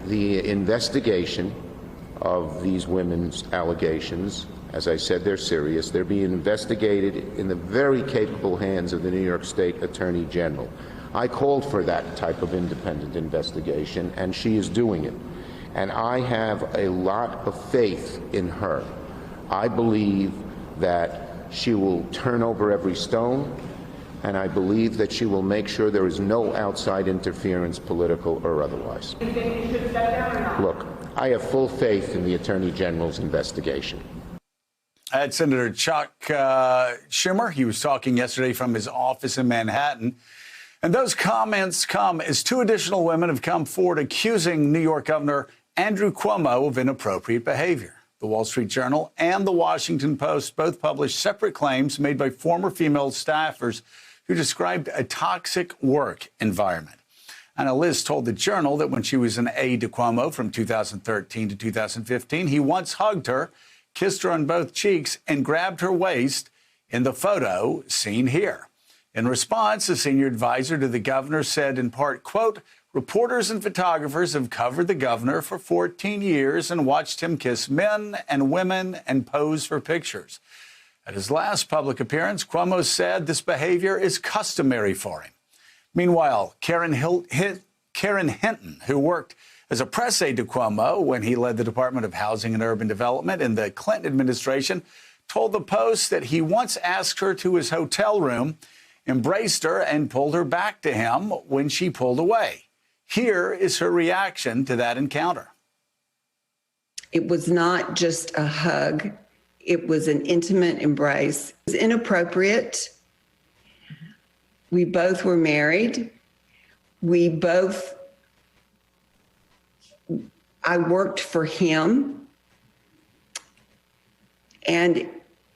the investigation of these women's allegations, as I said, they're serious. They're being investigated in the very capable hands of the New York State Attorney General. I called for that type of independent investigation, and she is doing it. And I have a lot of faith in her. I believe that she will turn over every stone, and I believe that she will make sure there is no outside interference, political or otherwise. Do you think you should step down or not? Look, I have full faith in the Attorney General's investigation. That's Senator Chuck Schumer. He was talking yesterday from his office in Manhattan. And those comments come as two additional women have come forward accusing New York Governor Andrew Cuomo of inappropriate behavior. The Wall Street Journal and the Washington Post both published separate claims made by former female staffers who described a toxic work environment. Anna Liz told the Journal that when she was an aide to Cuomo from 2013 to 2015, he once hugged her, kissed her on both cheeks, and grabbed her waist in the photo seen here. In response, the senior advisor to the governor said in part, quote, reporters and photographers have covered the governor for 14 years and watched him kiss men and women and pose for pictures. At his last public appearance, Cuomo said this behavior is customary for him. Meanwhile, Karen Hinton, who worked as a press aide to Cuomo when he led the Department of Housing and Urban Development in the Clinton administration, told the Post that he once asked her to his hotel room, embraced her, and pulled her back to him when she pulled away. Here is her reaction to that encounter. It was not just a hug. It was an intimate embrace. It was inappropriate. We both were married. I worked for him, and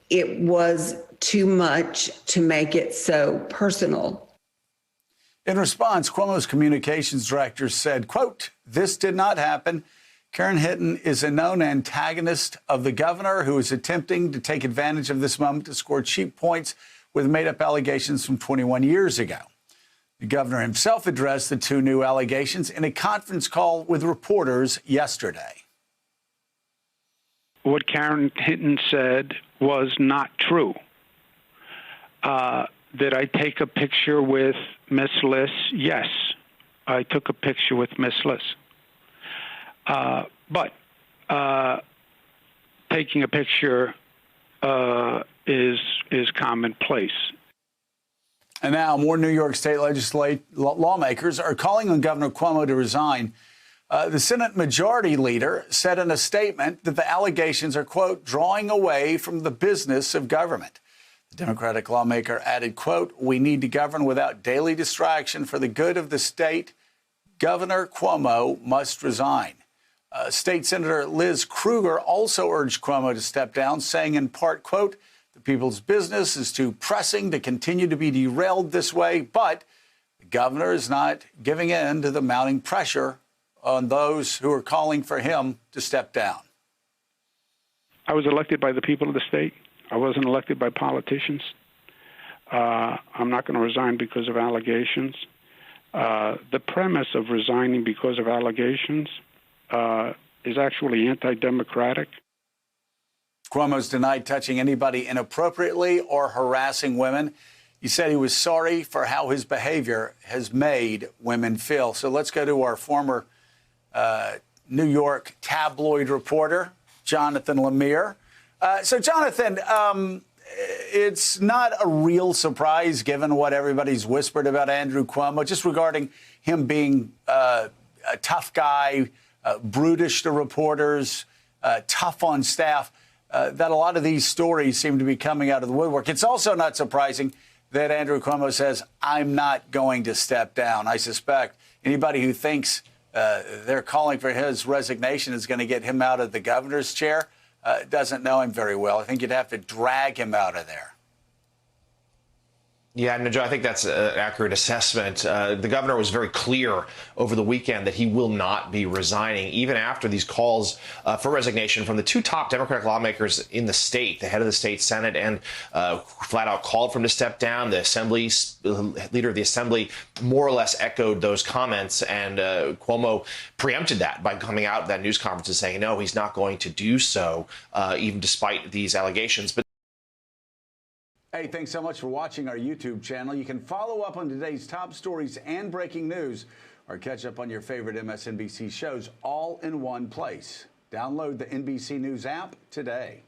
it was too much to make it so personal. In response, Cuomo's communications director said, quote, this did not happen. Karen Hinton is a known antagonist of the governor who is attempting to take advantage of this moment to score cheap points with made-up allegations from 21 years ago. The governor himself addressed the two new allegations in a conference call with reporters yesterday. What Karen Hinton said was not true. Did I take a picture with Miss Liz? Yes, I took a picture with Miss Liz. But taking a picture is commonplace. And now more New York State lawmakers are calling on Governor Cuomo to resign. The Senate Majority Leader said in a statement that the allegations are, quote, drawing away from the business of government. The Democratic lawmaker added, quote, we need to govern without daily distraction for the good of the state. Governor Cuomo must resign. State Senator Liz Krueger also urged Cuomo to step down, saying in part, quote, the people's business is too pressing to continue to be derailed this way, but the governor is not giving in to the mounting pressure on those who are calling for him to step down. I was elected by the people of the state. I wasn't elected by politicians. I'm not going to resign because of allegations. The premise of resigning because of allegations is actually anti-democratic. Cuomo's denied touching anybody inappropriately or harassing women. He said he was sorry for how his behavior has made women feel. So let's go to our former New York tabloid reporter, Jonathan Lemire. So, Jonathan, it's not a real surprise, given what everybody's whispered about Andrew Cuomo, just regarding him being a tough guy, brutish to reporters, tough on staff, that a lot of these stories seem to be coming out of the woodwork. It's also not surprising that Andrew Cuomo says, I'm not going to step down. I suspect anybody who thinks they're calling for his resignation is going to get him out of the governor's chair doesn't know him very well. I think you'd have to drag him out of there. Yeah, no, Joe, I think that's an accurate assessment. The governor was very clear over the weekend that he will not be resigning, even after these calls for resignation from the two top Democratic lawmakers in the state, the head of the state Senate, and flat out called for him to step down. The Assembly leader of the Assembly more or less echoed those comments, and Cuomo preempted that by coming out at that news conference and saying, no, he's not going to do so, even despite these allegations. But Hey, thanks so much for watching our YouTube channel. You can follow up on today's top stories and breaking news, or catch up on your favorite MSNBC shows all in one place. Download the NBC News app today.